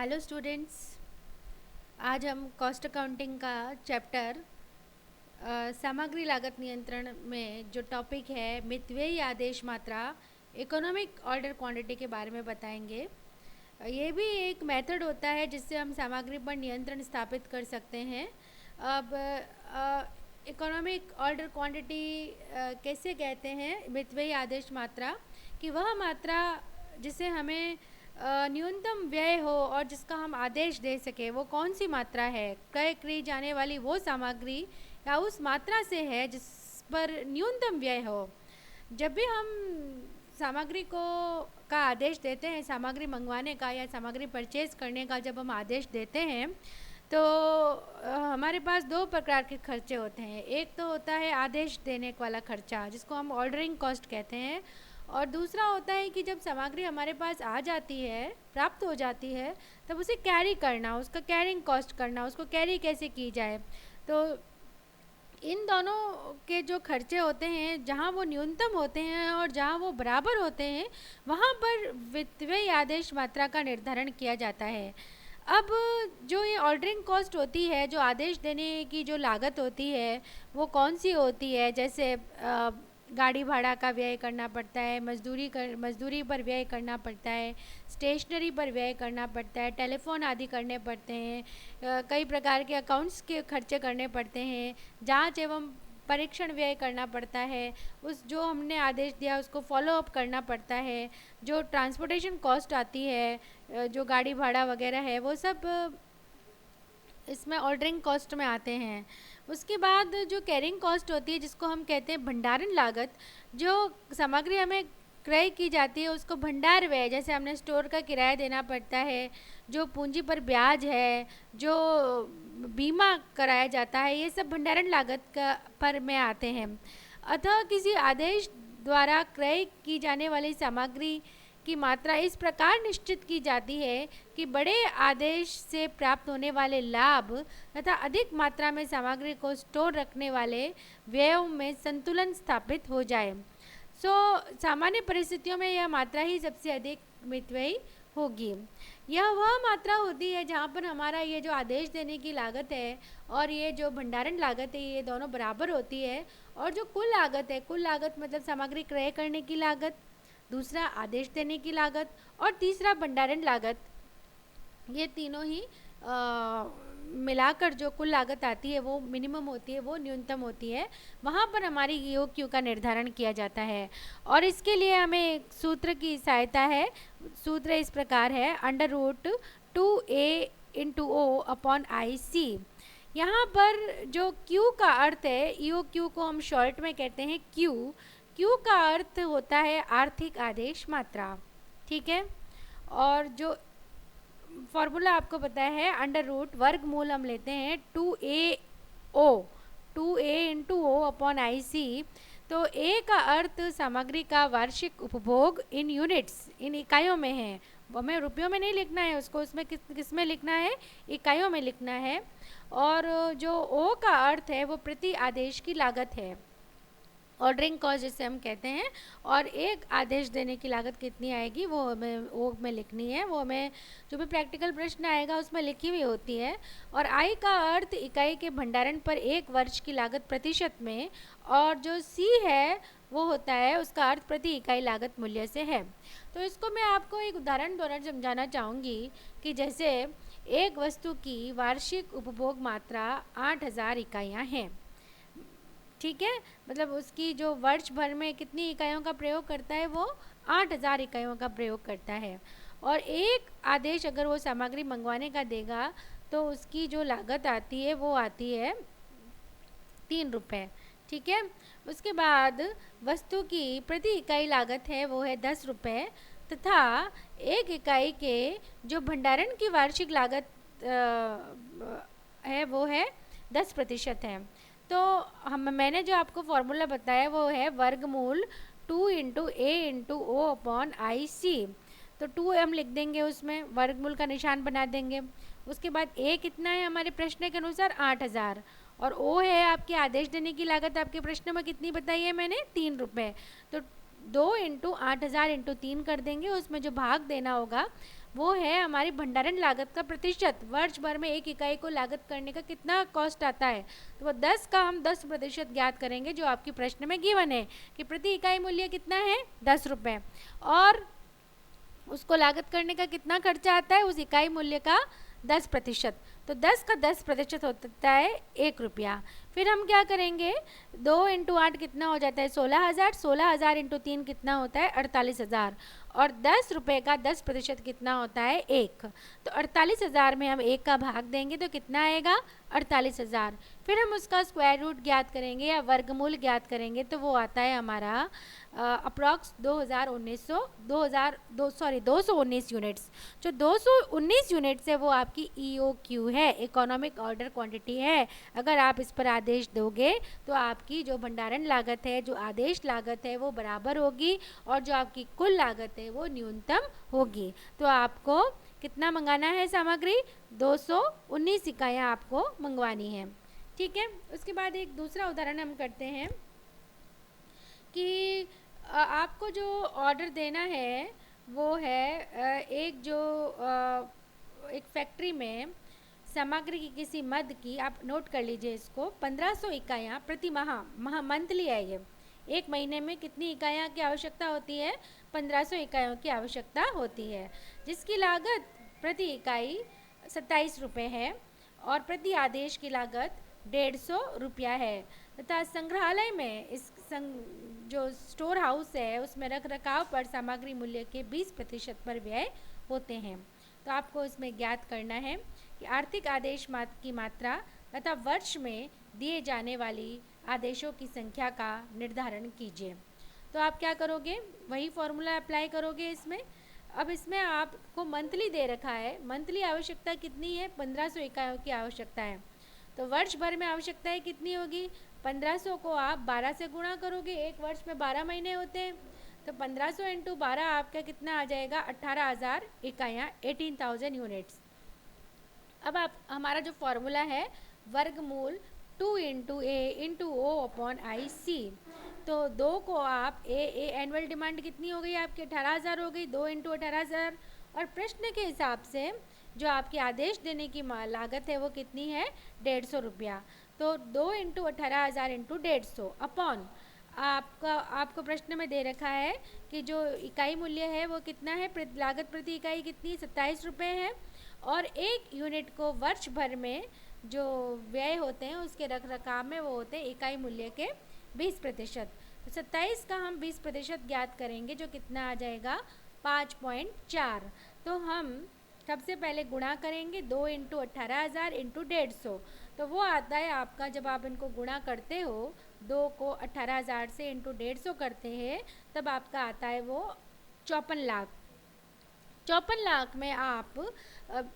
Hello students. आज हम cost accounting का चैप्टर सामग्री लागत नियंत्रण में जो टॉपिक है मितव्ययी आदेश मात्रा इकोनॉमिक ऑर्डर क्वांटिटी के बारे में बताएंगे। ये भी एक मेथड होता है जिससे हम सामग्री पर नियंत्रण स्थापित कर सकते हैं। अब इकोनॉमिक ऑर्डर क्वांटिटी कैसे कहते हैं मितव्ययी आदेश मात्रा कि वह मात्रा जिसे हमें न्यूनतम व्यय हो और जिसका हम आदेश दे सके वो कौन सी मात्रा है। क्रय की जाने वाली वो सामग्री या उस मात्रा से है जिस पर न्यूनतम व्यय हो। जब भी हम सामग्री का आदेश देते हैं, सामग्री मंगवाने का या सामग्री परचेज करने का जब हम आदेश देते हैं तो हमारे पास दो प्रकार के खर्चे होते हैं। एक तो होता है आदेश देने वाला खर्चा जिसको हम ऑर्डरिंग कॉस्ट कहते हैं, और दूसरा होता है कि जब सामग्री हमारे पास आ जाती है, प्राप्त हो जाती है, तब उसे कैरी करना, उसका कैरिंग कॉस्ट करना, उसको कैरी कैसे की जाए। तो इन दोनों के जो खर्चे होते हैं, जहाँ वो न्यूनतम होते हैं और जहाँ वो बराबर होते हैं, वहाँ पर वित्तीय आदेश मात्रा का निर्धारण किया जाता है। अब जो ये ऑर्डरिंग कॉस्ट होती है, जो आदेश देने की जो लागत होती है, वो कौन सी होती है। जैसे गाड़ी भाड़ा का व्यय करना पड़ता है, मजदूरी पर व्यय करना पड़ता है, स्टेशनरी पर व्यय करना पड़ता है, टेलीफोन आदि करने पड़ते हैं, कई प्रकार के अकाउंट्स के खर्चे करने पड़ते हैं, जांच एवं परीक्षण व्यय करना पड़ता है, उस जो हमने आदेश दिया उसको फॉलो अप करना पड़ता है, जो ट्रांसपोर्टेशन कॉस्ट आती है, जो गाड़ी भाड़ा वगैरह है, वो सब इसमें ऑर्डरिंग कॉस्ट में आते हैं। उसके बाद जो कैरिंग कॉस्ट होती है जिसको हम कहते हैं भंडारण लागत, जो सामग्री हमें क्रय की जाती है उसको भंडार व्यय, जैसे हमने स्टोर का किराया देना पड़ता है, जो पूंजी पर ब्याज है, जो बीमा कराया जाता है, ये सब भंडारण लागत का पर में आते हैं। अतः किसी आदेश द्वारा क्रय की जाने वाली सामग्री की मात्रा इस प्रकार निश्चित की जाती है कि बड़े आदेश से प्राप्त होने वाले लाभ तथा अधिक मात्रा में सामग्री को स्टोर रखने वाले व्ययों में संतुलन स्थापित हो जाए। सामान्य परिस्थितियों में यह मात्रा ही सबसे अधिक मितव्ययी होगी। यह वह मात्रा होती है जहाँ पर हमारा ये जो आदेश देने की लागत है और ये जो भंडारण लागत है, ये दोनों बराबर होती है। और जो कुल लागत है, कुल लागत मतलब सामग्री क्रय करने की लागत, दूसरा आदेश देने की लागत और तीसरा भंडारण लागत, ये तीनों ही मिलाकर जो कुल लागत आती है वो मिनिमम होती है, वो न्यूनतम होती है। वहाँ पर हमारी EOQ का निर्धारण किया जाता है और इसके लिए हमें एक सूत्र की सहायता है। सूत्र इस प्रकार है, √2A/O/IC। यहाँ पर जो Q का अर्थ है, EOQ को हम शॉर्ट में कहते हैं Q का अर्थ होता है आर्थिक आदेश मात्रा, ठीक है। और जो फॉर्मूला आपको पता है, अंडर रूट वर्गमूल हम लेते हैं 2A/O/IC। तो A का अर्थ सामग्री का वार्षिक उपभोग इन यूनिट्स, इन इकाइयों में है, हमें रुपयों में नहीं लिखना है उसको, उसमें किस में लिखना है, इकाइयों में लिखना है। और जो O का अर्थ है वो प्रति आदेश की लागत है, ऑर्डरिंग कॉस्ट जिसे हम कहते हैं। और एक आदेश देने की लागत कितनी आएगी वो हमें वो में लिखनी है, वो हमें जो भी प्रैक्टिकल प्रश्न आएगा उसमें लिखी हुई होती है। और आई का अर्थ इकाई के भंडारण पर एक वर्ष की लागत प्रतिशत में, और जो C है वो होता है उसका अर्थ प्रति इकाई लागत मूल्य से है। तो इसको मैं आपको एक उदाहरण द्वारा समझाना चाहूँगी कि जैसे एक वस्तु की वार्षिक उपभोग मात्रा 8000 इकाइयाँ हैं, ठीक है। मतलब उसकी जो वर्ष भर में कितनी इकाइयों का प्रयोग करता है, वो 8000 इकाइयों का प्रयोग करता है। और एक आदेश अगर वो सामग्री मंगवाने का देगा तो उसकी जो लागत आती है वो आती है 3 रुपये, ठीक है। उसके बाद वस्तु की प्रति इकाई लागत है वो है 10 रुपये, तथा एक इकाई के जो भंडारण की वार्षिक लागत है वो है 10% है। तो मैंने जो आपको फॉर्मूला बताया वो है वर्गमूल 2A/O/IC। तो 2 हम लिख देंगे, उसमें वर्गमूल का निशान बना देंगे। उसके बाद A कितना है हमारे प्रश्न के अनुसार 8000, और O है आपके आदेश देने की लागत, आपके प्रश्न में कितनी बताई है मैंने, 3 रुपये। तो 2 × 8000 × 3 कर देंगे, उसमें जो भाग देना होगा वो है हमारी भंडारण लागत का प्रतिशत। वर्ष भर में एक इकाई को लागत करने का कितना कॉस्ट आता है, तो वो 10 का हम 10% ज्ञात करेंगे, जो आपकी प्रश्न में गिवन है कि प्रति इकाई मूल्य कितना है 10 रुपये, और उसको लागत करने का कितना खर्चा आता है उस इकाई मूल्य का 10%। तो 10 का 10% होता है 1 रुपया। फिर हम क्या करेंगे, 2 इंटू 8 कितना हो जाता है 16,000, 16,000 इंटू 3 कितना होता है 48,000, और 10 रुपये का 10% कितना होता है 1। तो 48,000 में हम 1 का भाग देंगे तो कितना आएगा 48,000। फिर हम उसका स्क्वायर रूट ज्ञात करेंगे या वर्गमूल ज्ञात करेंगे, तो वो आता है हमारा अप्रॉक्स 219 यूनिट्स। जो 219 यूनिट्स है वो आपकी EOQ है, इकोनॉमिक ऑर्डर क्वांटिटी है। अगर आप इस पर आदेश दोगे तो आपकी जो भंडारण लागत है, जो आदेश लागत है, वो बराबर होगी, और जो आपकी कुल लागत है वो न्यूनतम होगी। तो आपको कितना मंगाना है सामग्री, 219 इकाइयाँ आपको मंगवानी है। ठीक है, उसके बाद एक दूसरा उदाहरण हम करते हैं कि आपको जो ऑर्डर देना है वो है एक फैक्ट्री में सामग्री की किसी मद की, आप नोट कर लीजिए इसको, 1500 इकाइयाँ प्रति माह मंथली है ये। एक महीने में कितनी इकाइयाँ की आवश्यकता होती है, 1500 इकाइयों की आवश्यकता होती है, जिसकी लागत प्रति इकाई 27 रुपये है और प्रति आदेश की लागत 150 रुपया है, तथा संग्रहालय में जो स्टोर हाउस है उसमें रख रखाव पर सामग्री मूल्य के 20% पर व्यय होते हैं। तो आपको इसमें ज्ञात करना है कि आर्थिक आदेश की मात्रा तथा वर्ष में दिए जाने वाली आदेशों की संख्या का निर्धारण कीजिए। तो आप क्या करोगे, वही फॉर्मूला अप्लाई करोगे इसमें। अब इसमें आपको मंथली दे रखा है, मंथली आवश्यकता कितनी है, 1500 इकाइयों की आवश्यकता है। तो वर्ष भर में आवश्यकताएं कितनी होगी, 1500 को आप 12 से गुणा करोगे, एक वर्ष में 12 महीने होते हैं, तो 1500 इंटू 12 आपका कितना आ जाएगा 18,000 इकाइयाँ, 18,000 यूनिट्स। अब आप हमारा जो फॉर्मूला है वर्गमूल 2 into A into O upon I C, तो 2 को आप ए एनुअल डिमांड कितनी हो गई आपकी 18,000 हो गई, 2 इंटू 18,000, और प्रश्न के हिसाब से जो आपके आदेश देने की लागत है वो कितनी है 150 रुपया। तो 2 इंटू 18,000 इंटू 150 अपॉन आपको प्रश्न में दे रखा है कि जो इकाई मूल्य है वो कितना है, लागत प्रति इकाई कितनी 27 रुपये है, और एक यूनिट को वर्ष भर में जो व्यय होते हैं उसके रख रखाव में वो होते हैं इकाई मूल्य के 20%। तो 27 का हम 20% ज्ञात करेंगे, जो कितना आ जाएगा 5.4। तो हम सबसे पहले गुणा करेंगे 2 इंटू 18,000 इंटू 150, तो वो आता है आपका, जब आप इनको गुणा करते हो 2 को 18,000 से इंटू 150 करते हैं, तब आपका आता है वो 54 लाख। 54 लाख में आप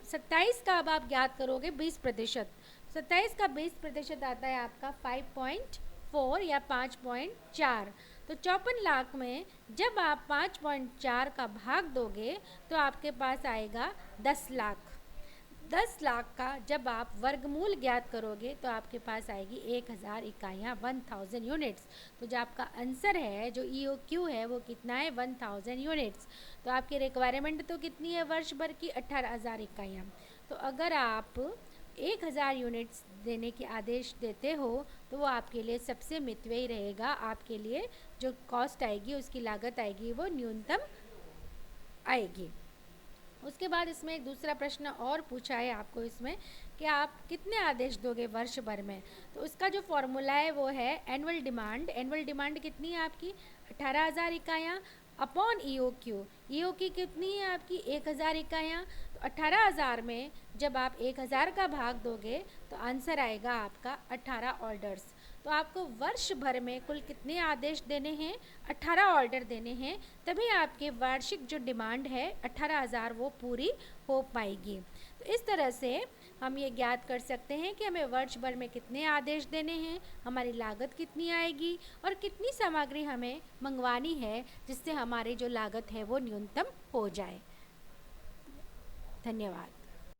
27 का अब आप ज्ञात करोगे 20%, 27 का 20% आता है आपका 5.4 या 5.4। तो 54 लाख में जब आप 5.4 का भाग दोगे तो आपके पास आएगा 10 लाख। 10 लाख का जब आप वर्गमूल ज्ञात करोगे तो आपके पास आएगी 1000 इकाइयाँ, 1000 यूनिट्स। तो जो आपका आंसर है, जो EOQ है, वो कितना है 1000 यूनिट्स। तो आपकी रिक्वायरमेंट तो कितनी है वर्ष भर की 18,000 इकाइयाँ। तो अगर आप 1000 यूनिट्स देने के आदेश देते हो तो वो आपके लिए सबसे मितव्ययी रहेगा, आपके लिए जो कॉस्ट आएगी, उसकी लागत आएगी, वो न्यूनतम आएगी। उसके बाद इसमें एक दूसरा प्रश्न और पूछा है आपको इसमें कि आप कितने आदेश दोगे वर्ष भर में। तो उसका जो फॉर्मूला है वो है एनुअल डिमांड। एनुअल डिमांड कितनी है आपकी 18,000 इकाइयाँ अपॉन EOQ कितनी है आपकी 1000 इकाइयाँ। तो 18,000 में जब आप 1000 का भाग दोगे तो आंसर आएगा आपका 18 ऑर्डर्स। तो आपको वर्ष भर में कुल कितने आदेश देने हैं, 18 ऑर्डर देने हैं, तभी आपके वार्षिक जो डिमांड है 18,000 वो पूरी हो पाएगी। तो इस तरह से हम ये ज्ञात कर सकते हैं कि हमें वर्ष भर में कितने आदेश देने हैं, हमारी लागत कितनी आएगी और कितनी सामग्री हमें मंगवानी है जिससे हमारी जो लागत है वो न्यूनतम हो जाए। धन्यवाद।